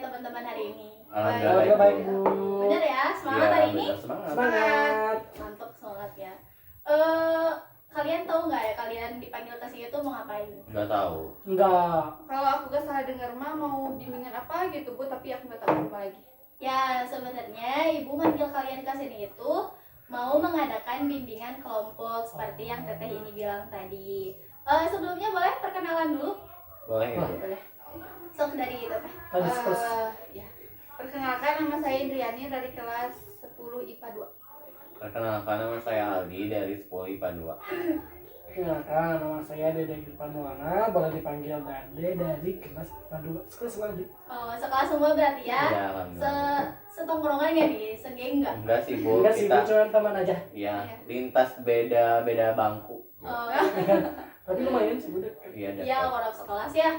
teman-teman hari ini? Alhamdulillah baik Bu. Benar ya, semangat hari ini? Semangat. Mantap semangat ya. Kalian tahu nggak ya kalian dipanggil ke sini tuh mau ngapain? Nggak tahu. Enggak. Kalau aku gak salah dengar mah mau bimbingan apa gitu Bu, tapi aku gak tahu apa lagi. Ya sebenarnya ibu manggil kalian ke sini itu mau mengadakan bimbingan kelompok seperti yang teteh ini bilang tadi. Sebelumnya boleh perkenalan dulu? Boleh ya? Boleh. Sok dari teteh. Terus. Ya. Perkenalkan, nama saya Indriani dari kelas 10 IPA 2. Perkenalkan, nama saya Aldi dari 10 IPA 2. Perkenalkan, nama saya Dede Irfanuana, boleh dipanggil Dade dari kelas IPA 2. Sekelas lagi. Sekelas semua berarti ya? Ya, alhamdulillah. Setongkrongan ya nih, segeng nggak? Enggak sih Bu, Enggak sih, kita Bu, cuma teman aja. ya lintas beda bangku. Oh, Tapi lumayan sih, Bu. Iya, ya dekat. orang sekelas ya.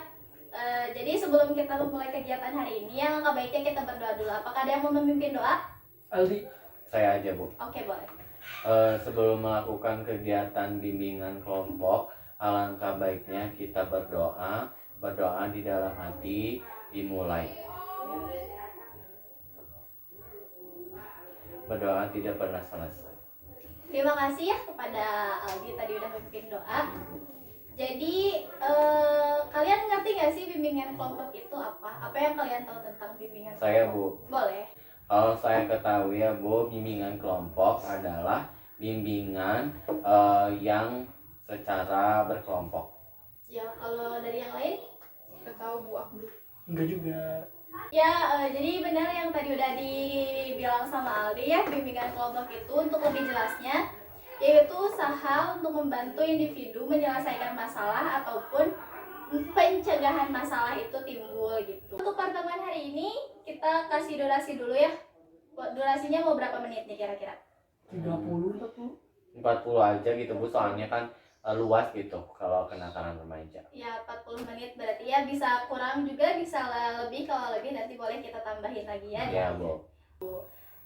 Jadi sebelum kita memulai kegiatan hari ini, yang langkah baiknya kita berdoa dulu. Apakah ada yang mau memimpin doa? Aldi. Saya aja Bu. Oke, boleh. Sebelum melakukan kegiatan bimbingan kelompok, alangkah baiknya kita berdoa di dalam hati, dimulai. Berdoa tidak pernah selesai. Terima kasih ya kepada Aldi tadi udah memimpin doa. Jadi kalian ngerti nggak sih bimbingan kelompok itu apa? Apa yang kalian tahu tentang bimbingan kelompok? Saya Bu. Boleh. Kalau saya ketahui ya Bu, bimbingan kelompok adalah bimbingan yang secara berkelompok. Ya kalau dari yang lain? Gak tahu Bu, aku belum. Enggak juga. Ya jadi benar yang tadi udah dibilang sama Aldi ya, bimbingan kelompok itu untuk lebih jelasnya yaitu usaha untuk membantu individu menyelesaikan masalah ataupun pencegahan masalah itu timbul gitu. Untuk pertemuan hari ini kita kasih durasi dulu ya. Durasinya mau berapa menit nih kira-kira? 30, 40. 40 aja gitu Bu, soalnya kan luas gitu kalau kenakalan remaja. Ya 40 menit berarti ya, bisa kurang juga bisa lebih, kalau lebih nanti boleh kita tambahin lagi ya. Ya Bu.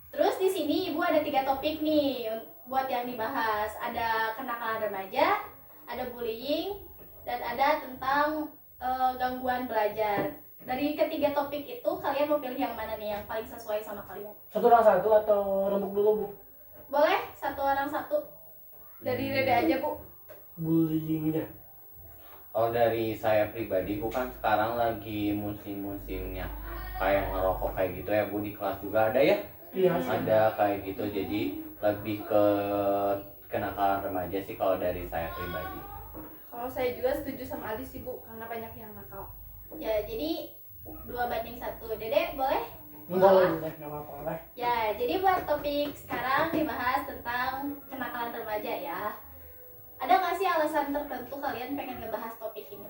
Terus di sini Ibu ada 3 topik nih buat yang dibahas. Ada kenakalan remaja, ada bullying, dan ada tentang gangguan belajar. Dari ketiga topik itu kalian mau pilih yang mana nih yang paling sesuai sama kalian? Satu orang satu atau rembuk dulu, Bu? Boleh satu orang satu. Dari Dede aja Bu. Bullying aja. Kalau dari saya pribadi, Bu, kan sekarang lagi musim-musimnya kayak ngerokok kayak gitu ya Bu, di kelas juga ada ya? Iya. Ada kayak gitu, jadi lebih ke kenakalan remaja sih kalau dari saya pribadi. Kalau saya juga setuju sama Aldi sih Bu, karena banyak yang nakal. Ya jadi 2-1. Dede boleh? Boleh, enggak apa-apa lah. Ya jadi buat topik sekarang dibahas tentang kenakalan remaja ya. Ada nggak sih alasan tertentu kalian pengen ngebahas topik ini?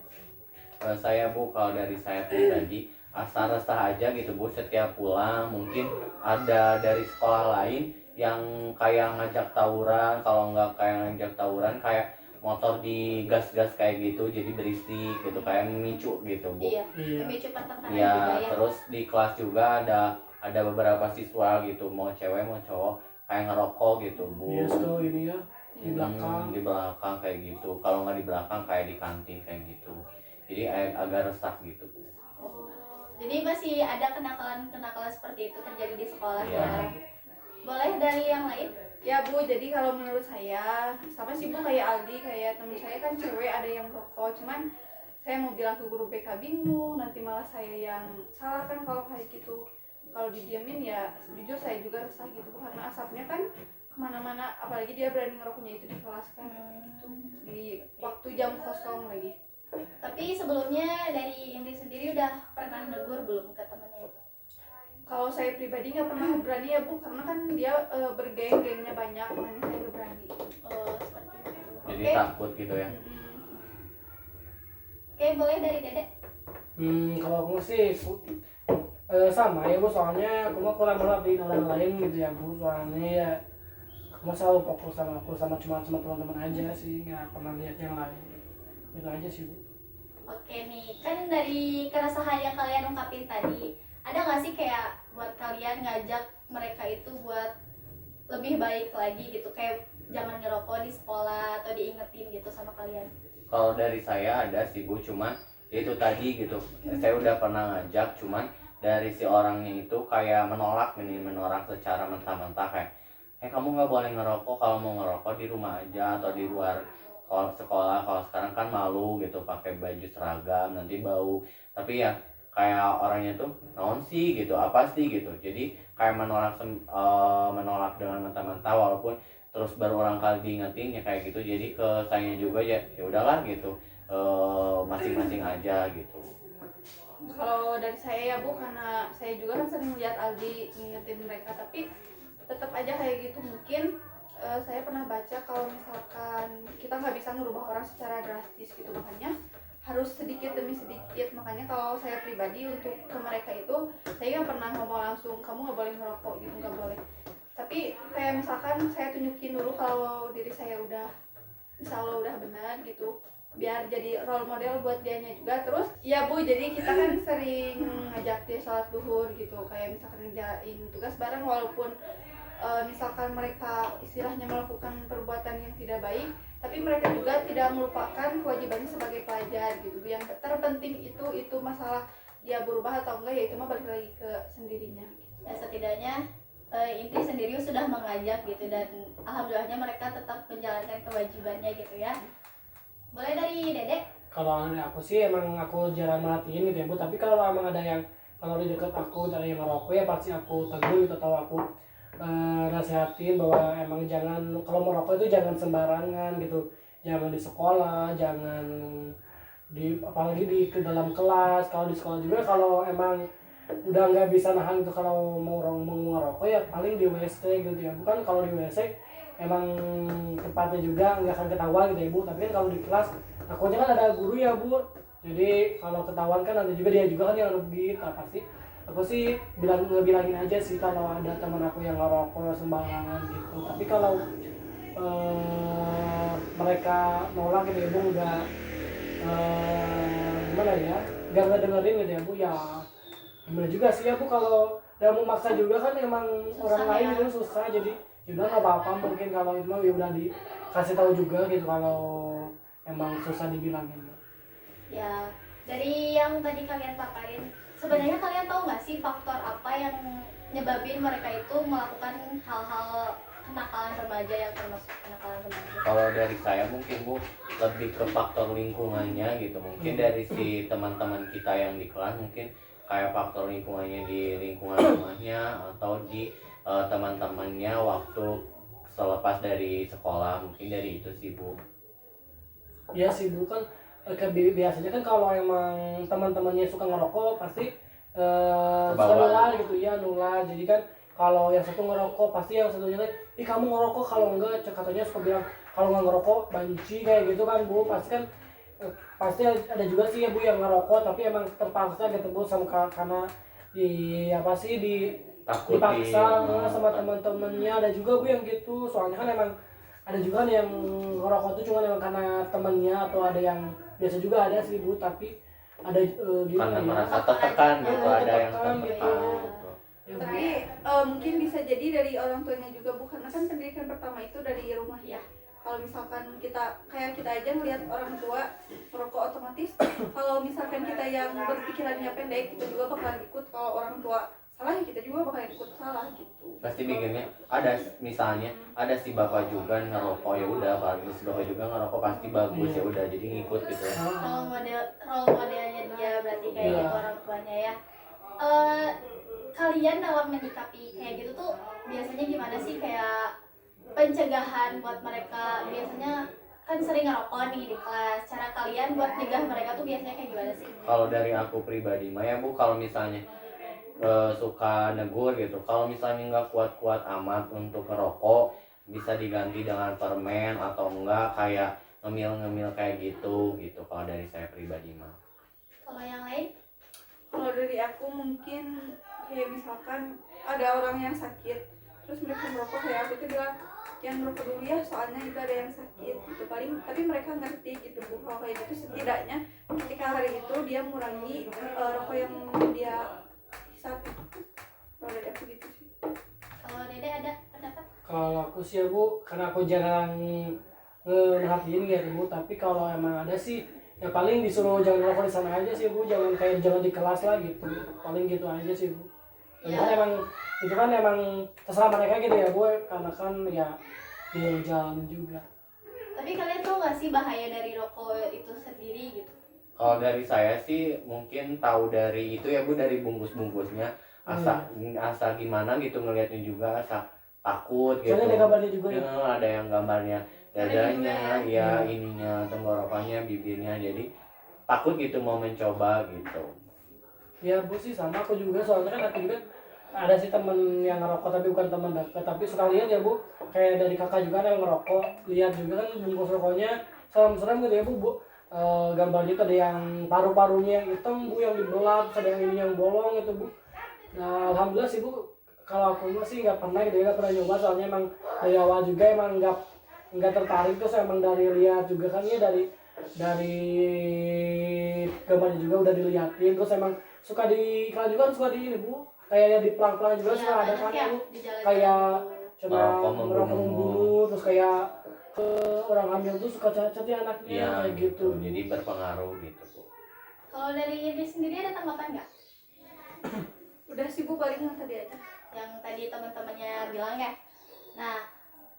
Saya Bu, kalau dari saya pribadi asal resah aja gitu Bu, setiap pulang mungkin ada dari sekolah lain yang kayak ngajak tawuran, kalau nggak kayak ngajak tawuran kayak motor digas-gas kayak gitu, jadi berisik gitu, kayak memicu gitu Bu. Iya. Iya. Memicu pertengkaran Ya, juga ya. terus di kelas juga ada beberapa siswa gitu, mau cewek mau cowok kayak ngerokok gitu Bu. Iya, tuh ini ya. Di belakang. Di belakang kayak gitu, kalau nggak di belakang kayak di kantin kayak gitu, jadi agak resah gitu Bu. Oh, jadi masih ada kenakalan-kenakalan seperti itu terjadi di sekolah Iya. ya. Boleh dari yang lain? Ya Bu, jadi kalau menurut saya sama sih Bu, kayak Aldi, kayak teman saya kan cewek ada yang rokok, cuman saya mau bilang ke guru BK bingung, nanti malah saya yang salah kan kalau kayak gitu. Kalau didiamin ya jujur saya juga resah gitu Bu, karena asapnya kan kemana-mana, apalagi dia berani ngerokoknya itu di kelas kan, gitu, di waktu jam kosong lagi. Tapi sebelumnya dari Indri sendiri udah pernah negur belum ke temennya itu? Kalau saya pribadi nggak pernah berani ya Bu, karena kan dia bergeng-gengnya banyak, makanya saya nggak berani. Oh, seperti itu. Jadi Oke. takut gitu ya. Oke, boleh dari Dede. Kalau aku sih sama ya Bu, soalnya aku mah kurang merhatiin orang lain gitu ya Bu, soalnya ya aku mah selalu fokus sama cuma teman-teman aja sih, nggak pernah lihat yang lain. Itu aja sih Bu. Oke nih, kan dari keresahan yang kalian ungkapin tadi, ada nggak sih kayak buat kalian ngajak mereka itu buat lebih baik lagi gitu, kayak jangan ngerokok di sekolah atau diingetin gitu sama kalian? Kalau dari saya ada sih Bu, cuman ya itu tadi gitu, saya udah pernah ngajak, cuman dari si orangnya itu kayak menolak secara mentah-mentah kayak kamu nggak boleh ngerokok, kalau mau ngerokok di rumah aja atau di luar kalau sekolah. Kalau sekarang kan malu gitu pakai baju seragam nanti bau. Tapi ya kayak orangnya tuh naon sih gitu, apa sih gitu, jadi kayak menolak dengan mentah-mentah, walaupun terus baru orang kali diingetin ya kayak gitu. Jadi ke saya juga ya udahlah gitu, masing-masing aja gitu. Kalau dari saya ya Bu, karena saya juga kan sering melihat Aldi ngingetin mereka, tapi tetap aja kayak gitu. Mungkin saya pernah baca kalau misalkan kita nggak bisa merubah orang secara drastis gitu, makanya harus sedikit demi sedikit. Makanya kalau saya pribadi untuk ke mereka itu, saya nggak pernah ngomong langsung kamu nggak boleh ngerokok gitu, nggak boleh. Tapi kayak misalkan saya tunjukin dulu kalau diri saya udah, insya Allah udah benar gitu, biar jadi role model buat dianya juga. Terus ya Bu, jadi kita kan sering ngajak dia sholat duhur gitu, kayak misalkan ngerjain tugas bareng, walaupun misalkan mereka istilahnya melakukan perbuatan yang tidak baik, tapi mereka juga tidak melupakan kewajibannya sebagai pelajar gitu. Yang terpenting itu masalah dia berubah atau enggak, ya itu mah balik lagi ke sendirinya gitu. Ya setidaknya inti sendiri sudah mengajak gitu, dan alhamdulillahnya mereka tetap menjalankan kewajibannya gitu ya. Boleh dari Dedek? Kalau aku sih emang aku jarang merhatiin gitu ya Bu, tapi kalau emang ada yang, kalau di dekat aku ada yang ngerokok ya pasti aku tegur gitu, atau aku nasihatin bahwa emang jangan, kalau merokok itu jangan sembarangan gitu, jangan di sekolah, jangan di, apalagi di ke dalam kelas. Kalau di sekolah juga kalau emang udah nggak bisa nahan itu, kalau mau ngerokok ya paling di WC gitu ya. Bukan kalau di WC emang tempatnya juga nggak akan ketahuan gitu ya Bu, tapi kan kalau di kelas takutnya kan ada guru ya Bu, jadi kalau ketahuan kan nanti juga dia juga kan yang rugi. Nah, pasti aku sih ngebilangin aja sih kalau ada teman aku yang ngerokok sembarangan gitu. Tapi kalau mereka nolak gitu ya Bu, nggak gimana ya, nggak ngedengerin gitu ya Bu, ya gimana juga sih ya Bu, kalau udah mau maksa juga kan emang Susah orang lain ya. itu susah. Jadi yaudah nggak apa-apa, mungkin kalau itu mah ya udah dikasih tahu juga gitu kalau emang susah dibilangin. Ya, dari yang tadi kalian paparin, sebenarnya kalian tahu nggak sih faktor apa yang nyebabin mereka itu melakukan hal-hal kenakalan remaja yang termasuk kenakalan remaja? Kalau dari saya mungkin Bu lebih ke faktor lingkungannya gitu. Mungkin dari si teman-teman kita yang di kelas, mungkin kayak faktor lingkungannya di lingkungan rumahnya atau di teman-temannya waktu selepas dari sekolah. Mungkin dari itu sih Bu. Iya sih Bu, kan biasanya kan kalau emang teman-temannya suka ngerokok pasti suka Kebawa. nular gitu ya, nular. Jadi kan kalau yang satu ngerokok pasti yang satunya kan, ih kamu ngerokok, kalau enggak katanya suka bilang kalau nggak ngerokok benci kayak gitu kan Bu. Pasti kan pasti ada juga sih ya Bu yang ngerokok tapi emang terpaksa gitu Bu, sama karena di apa sih dipaksa sama teman-temannya. Ada juga Bu yang gitu, soalnya kan emang ada juga kan yang ngerokok tuh cuma emang karena temannya, atau ada yang biasa juga ada sih Bu, tapi ada gimana Karena ya, merasa tertekan gitu, ada yang tertekan tertekan gitu. gitu. Ya, Bu. Tapi mungkin bisa jadi dari orang tuanya juga Bu, karena kan pendidikan pertama itu dari rumah ya. Kalau misalkan kita kayak kita aja melihat orang tua merokok, otomatis kalau misalkan kita yang berpikirannya pendek, kita juga bakalan ikut. Kalau orang tua salah, ya kita juga bakalan ikut salah gitu. Pasti bikinnya ada, misalnya ada si bapak juga ngerokok, ya udah bagus, si bapak juga ngerokok pasti bagus, ya udah jadi ngikut gitu ya. Role modelnya dia berarti kayak Iya. gitu orang tuanya ya. Kalian dalam menyikapi kayak gitu tuh biasanya gimana sih, kayak pencegahan buat mereka? Biasanya kan sering ngerokok nih di kelas, cara kalian buat nyegah mereka tuh biasanya kayak gimana sih? Kalau dari aku pribadi mah ya Bu, kalau misalnya suka negur gitu, kalau misalnya nggak kuat-kuat amat untuk ngerokok, bisa diganti dengan permen atau enggak kayak ngemil-ngemil kayak gitu kalau dari saya pribadi mah. Kalau yang lain? Kalau dari aku mungkin kayak misalkan ada orang yang sakit, terus mereka merokok, kayak aku tuh bilang jangan merokok dulu ya, soalnya itu ada yang sakit gitu. Paling tapi mereka ngerti gitu Bu, kalau kayak gitu setidaknya ketika hari itu dia mengurangi rokok yang dia hisap. Kalau dari aku gitu sih. Kalau Dede ada pendapat? Kalau aku sih ya Bu, karena aku jarang ngerhatiin gitu Bu, tapi kalau emang ada sih ya paling disuruh jangan ngerokok di sana aja sih Bu, jangan di kelas lah gitu, paling gitu aja sih Bu. Iya. Kan emang itu kan emang terserah mereka gitu ya Bu, karena kan ya dia yang jalan juga. Tapi kalian tahu nggak sih bahaya dari rokok itu sendiri gitu? Kalau dari saya sih mungkin tahu dari itu ya Bu, dari bungkus-bungkusnya, asa gimana gitu ngelihatnya juga, asa takut gitu. Soalnya ada gambarnya juga ya. Ada yang gambarnya dadanya, Ada juga ya ininya, tenggorokannya, bibirnya, jadi takut gitu mau mencoba gitu. Ya Bu sih sama aku juga, soalnya kan aku juga ada sih temen yang ngerokok tapi bukan teman dekat, tapi suka lihat ya Bu, kayak dari kakak juga ada yang ngerokok, lihat juga kan bungkus rokoknya serem-serem gitu ya Bu. Gambarnya tuh ada yang paru-parunya yang hitam Bu, yang dibelah, terus ada yang ini yang bolong gitu Bu. Nah alhamdulillah sih Bu, kalau aku masih nggak pernah gitu ya, nggak pernah nyoba, soalnya emang dari awal juga emang nggak tertarik, terus emang dari lihat juga kan ya, dari gambarnya juga udah diliatin, terus emang suka di iklan juga kan, suka di ini Bu, kayak di pelang-pelang juga Iya, suka ada banyak kan ya Bu, di jalan-jalan kayak tuh. cuma merokok membunuh, terus kayak ke orang hamil tuh suka cacat ya anaknya, Iya kayak gitu. jadi berpengaruh gitu Bu. Kalau dari Indi sendiri ada tanggapan nggak? Udah sih Bu, paling yang tadi aja. Yang tadi teman-temannya bilang ya. Nah,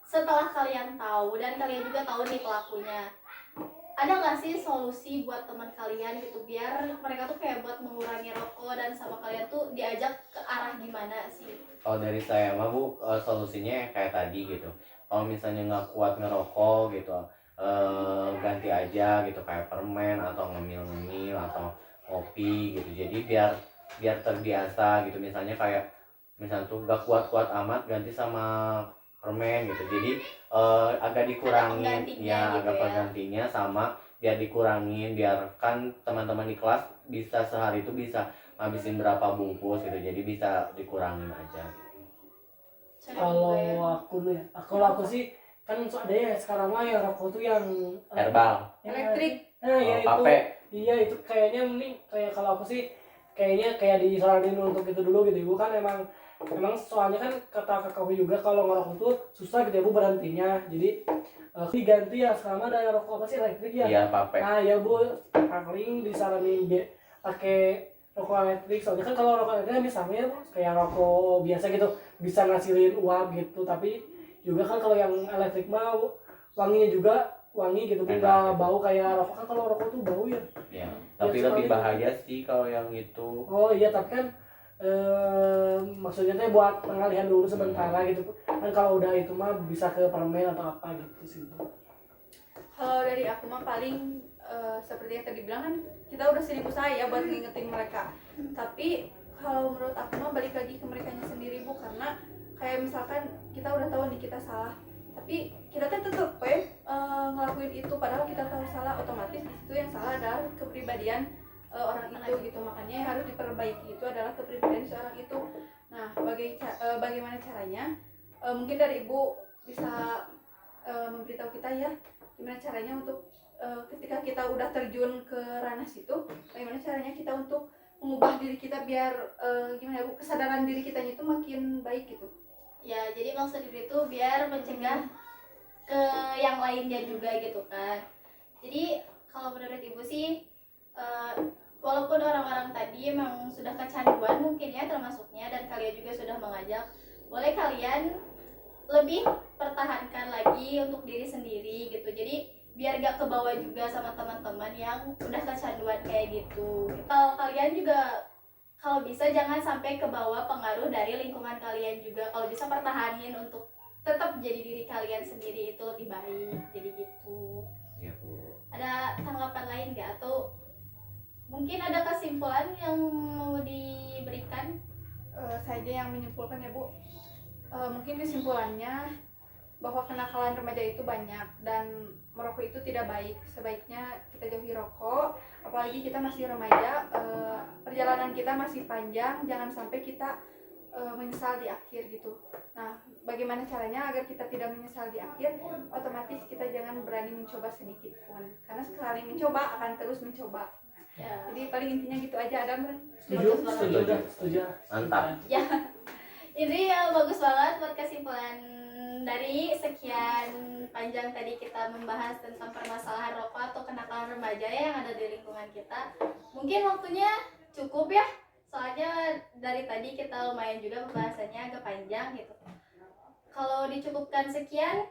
setelah kalian tahu dan kalian juga tahu nih pelakunya, ada nggak sih solusi buat teman kalian gitu biar mereka tuh kayak buat mengurangi rokok, dan sama kalian tuh diajak ke arah gimana sih? Kalau dari saya mah Bu, solusinya kayak tadi gitu. Kalau misalnya nggak kuat ngerokok gitu, ganti aja gitu, kayak permen atau ngemil-ngemil atau kopi gitu. Jadi biar terbiasa gitu. Misalnya tuh nggak kuat-kuat amat, ganti sama permen gitu. Jadi agak dikurangin penggantinya ya, gitu agak ya. penggantinya sama biar dikurangin, biarkan teman-teman di kelas bisa sehari itu bisa ngabisin berapa bungkus gitu, jadi bisa dikurangin aja gitu. Kalau aku nih, kalau aku sih kan ada ya sekarang mah yang rokok tuh yang Herbal, Elektrik. Nah ya itu, pape. iya itu kayaknya nih, kayak kalau aku sih kayaknya kayak disaranin untuk itu dulu gitu Bu, kan emang soalnya kan kata kakakku juga kalau ngerokok tuh susah gitu ya Bu berhentinya, jadi diganti ya sekarang ada yang rokok apa sih, elektrik ya. Iya, pape. Nah ya Bu, paling disaranin pakai rokok elektrik, soalnya kan kalau rokok elektrik kan misalnya ya Bu, kayak rokok biasa gitu bisa ngasilin uap gitu, tapi juga kan kalau yang elektrik mah wanginya juga wangi gitu Bu, Enak nggak gitu. bau kayak rokok, kan kalau rokok tuh bau ya. Ya, tapi Ya, lebih soalnya- bahaya sih kalau yang itu. Oh iya, tapi kan maksudnya teh buat pengalihan dulu sementara gitu kan, kalau udah itu mah bisa ke permen atau apa gitu sih Bu. Kalau dari aku mah paling seperti yang tadi bilang kan, kita udah sering usaha ya buat ngingetin mereka. Tapi kalau menurut aku mah balik lagi ke merekanya sendiri Bu, karena kayak misalkan kita udah tahu nih kita salah, tapi kita tuh tetep ngelakuin itu padahal kita tahu salah, otomatis di situ yang salah adalah kepribadian orang itu gitu. Makanya yang harus diperbaiki itu adalah kepribadian seorang itu. Nah, bagaimana caranya? Mungkin dari Ibu bisa memberitahu kita ya, gimana caranya untuk ketika kita udah terjun ke ranah situ, bagaimana caranya kita untuk mengubah diri kita biar gimana ya Bu, kesadaran diri kita itu makin baik gitu. Ya, jadi maksud itu biar mencegah ke yang lainnya juga gitu kan. Jadi kalau menurut Ibu sih, walaupun orang-orang tadi memang sudah kecanduan mungkin ya termasuknya, dan kalian juga sudah mengajak, boleh kalian lebih pertahankan lagi untuk diri sendiri gitu. Jadi biar gak kebawa juga sama teman-teman yang udah kecanduan kayak gitu. Kalau kalian juga kalau bisa jangan sampai kebawa pengaruh dari lingkungan kalian juga. Kalau bisa pertahanin untuk tetap jadi diri kalian sendiri, itu lebih baik. Jadi gitu. Ya Bu. Ada tanggapan lain nggak, atau mungkin ada kesimpulan yang mau diberikan? Saya aja yang menyimpulkan ya Bu. Mungkin kesimpulannya bahwa kenakalan remaja itu banyak dan merokok itu tidak baik. Sebaiknya kita jauhi rokok, apalagi kita masih remaja, perjalanan kita masih panjang, jangan sampai kita menyesal di akhir gitu. Nah, bagaimana caranya agar kita tidak menyesal di akhir? Otomatis kita jangan berani mencoba sedikit pun, karena sekali mencoba akan terus mencoba. Ya. Jadi paling intinya gitu aja, Adam. Setuju, Bagus setuju, banget. setuju. Mantap. Ya, ini bagus banget buat kesimpulan dari sekian panjang tadi kita membahas tentang permasalahan rokok atau kenakalan remaja ya yang ada di lingkungan kita, mungkin waktunya cukup ya, soalnya dari tadi kita lumayan juga pembahasannya agak panjang gitu. Kalau dicukupkan sekian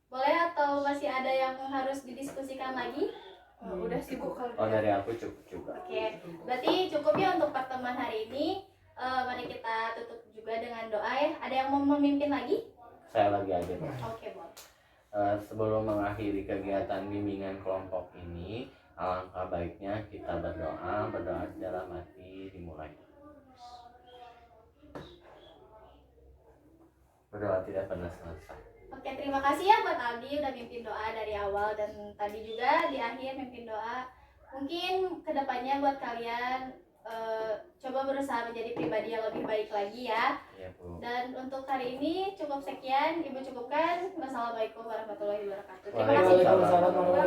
boleh atau masih ada yang harus didiskusikan lagi? Udah sibuk kalau Oh, dari aku cukup juga. Oke, berarti cukup ya untuk pertemuan hari ini. Mari kita tutup juga dengan doa ya. Ada yang mau memimpin lagi? Saya lagi aja. Oke, boleh. Sebelum mengakhiri kegiatan bimbingan kelompok ini, alangkah baiknya kita berdoa dalam hati dimulai. Berdoa tidak pernah selesai. Oke, terima kasih ya buat Aldi udah mimpin doa dari awal dan tadi juga di akhir mimpin doa. Mungkin kedepannya buat kalian coba berusaha menjadi pribadi yang lebih baik lagi ya. Iya, Bu. Dan untuk hari ini cukup sekian, Ibu cukupkan. Wassalamualaikum warahmatullahi wabarakatuh. Terima kasih. Waalaikumsalam warahmatullahi